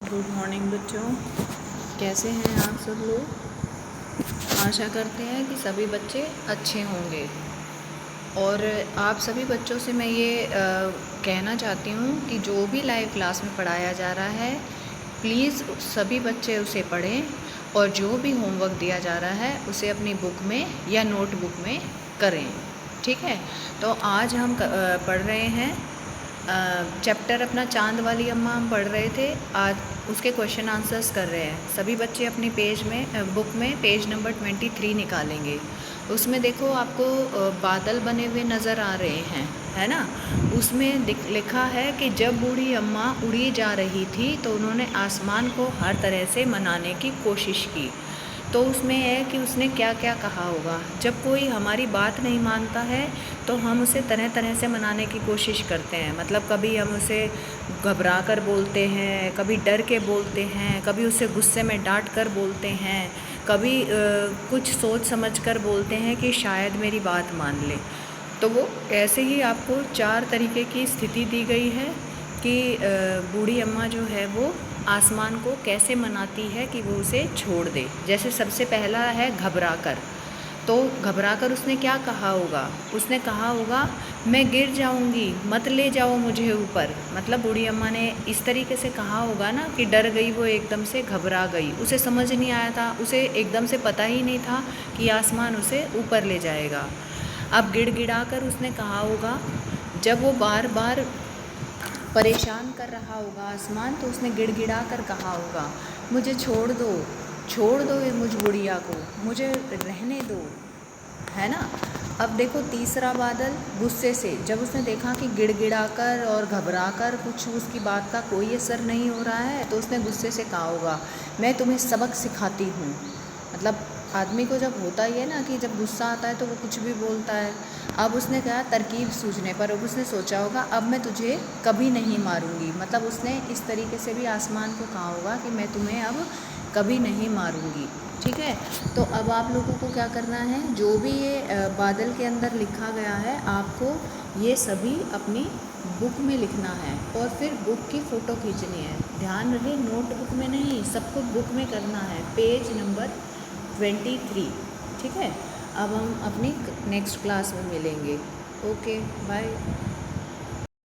Good morning बच्चों, कैसे हैं आप सब लोग। आशा करते हैं कि सभी बच्चे अच्छे होंगे। और आप सभी बच्चों से मैं ये कहना चाहती हूँ कि जो भी लाइव क्लास में पढ़ाया जा रहा है प्लीज़ सभी बच्चे उसे पढ़ें, और जो भी होमवर्क दिया जा रहा है उसे अपनी बुक में या नोटबुक में करें। ठीक है, तो आज हम पढ़ रहे हैं चैप्टर अपना चांद वाली अम्मा हम पढ़ रहे थे। आज उसके क्वेश्चन आंसर्स कर रहे हैं। सभी बच्चे अपनी पेज में बुक में पेज नंबर 23 निकालेंगे। उसमें देखो आपको बादल बने हुए नज़र आ रहे हैं, है ना। उसमें लिखा है कि जब बूढ़ी अम्मा उड़ी जा रही थी तो उन्होंने आसमान को हर तरह से मनाने की कोशिश की। तो उसमें है कि उसने क्या क्या कहा होगा। जब कोई हमारी बात नहीं मानता है तो हम उसे तरह तरह से मनाने की कोशिश करते हैं। मतलब कभी हम उसे घबरा कर बोलते हैं, कभी डर के बोलते हैं, कभी उसे गुस्से में डांट कर बोलते हैं, कभी कुछ सोच समझ कर बोलते हैं कि शायद मेरी बात मान ले। तो वो ऐसे ही आपको 4 तरीके की स्थिति दी गई है कि बूढ़ी अम्मा जो है वो आसमान को कैसे मनाती है कि वो उसे छोड़ दे। जैसे सबसे पहला है घबरा कर। तो घबरा कर उसने क्या कहा होगा, उसने कहा होगा मैं गिर जाऊंगी, मत ले जाओ मुझे ऊपर। मतलब बूढ़ी अम्मा ने इस तरीके से कहा होगा ना कि डर गई, वो एकदम से घबरा गई, उसे समझ नहीं आया था, उसे एकदम से पता ही नहीं था कि आसमान उसे ऊपर ले जाएगा। अब गिड़गिड़ा कर उसने कहा होगा, जब वो बार बार परेशान कर रहा होगा आसमान, तो उसने गिड़गिड़ा कर कहा होगा मुझे छोड़ दो, छोड़ दो ये मुझ बुढ़िया को, मुझे रहने दो, है ना। अब देखो तीसरा बादल गुस्से से, जब उसने देखा कि गिड़गिड़ा कर और घबरा कर कुछ उसकी बात का कोई असर नहीं हो रहा है, तो उसने गुस्से से कहा होगा मैं तुम्हें सबक सिखाती हूँ। मतलब आदमी को जब होता ही है ना कि जब गुस्सा आता है तो वो कुछ भी बोलता है। अब उसने कहा तरकीब सूझने पर, अब उसने सोचा होगा अब मैं तुझे कभी नहीं मारूंगी। मतलब उसने इस तरीके से भी आसमान को कहा होगा कि मैं तुम्हें अब कभी नहीं मारूंगी। ठीक है, तो अब आप लोगों को क्या करना है, जो भी ये बादल के अंदर लिखा गया है आपको ये सभी अपनी बुक में लिखना है, और फिर बुक की फ़ोटो खींचनी है। ध्यान रहे नोटबुक में नहीं, सबको बुक में करना है, पेज नंबर 23। ठीक है, अब हम अपनी नेक्स्ट क्लास में मिलेंगे। Okay bye.